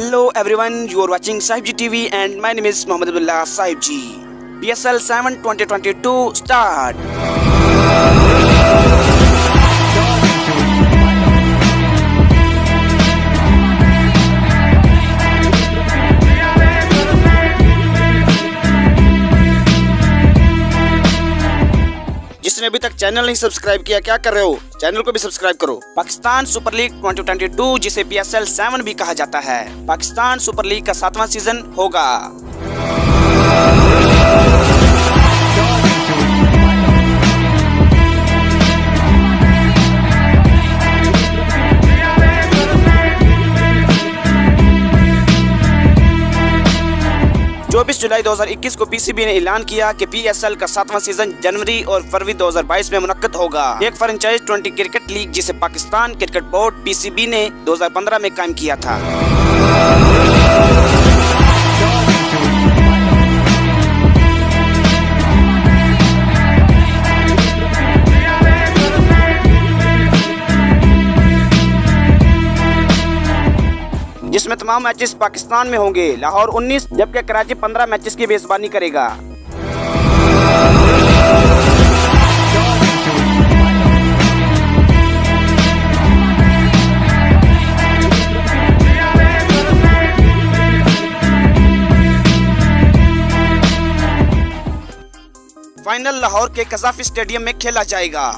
Hello everyone, you are watching Sahib G TV and my name is Mohammed Sahib G. PSL 7 2022 start. जिसने अभी तक channel नहीं subscribe किया क्या कर रहे हो, चैनल को भी सब्सक्राइब करो। पाकिस्तान सुपर लीग 2022 जिसे PSL 7 भी कहा जाता है, पाकिस्तान सुपर लीग का 7वां सीजन होगा। जो 24 जुलाई 2021 को PCB ने ऐलान किया कि PSL का 7वां सीजन जनवरी और फरवरी 2022 में मुनक्कद होगा। एक फ्रेंचाइज 20 क्रिकेट लीग जिसे पाकिस्तान क्रिकेट बोर्ड PCB ने 2015 में कायम किया था। जिसमें तमाम मैचेस पाकिस्तान में होंगे। लाहौर 19 जबकि कराची 15 मैचेस की मेजबानी करेगा। फाइनल लाहौर के कजाफी स्टेडियम में खेला जाएगा।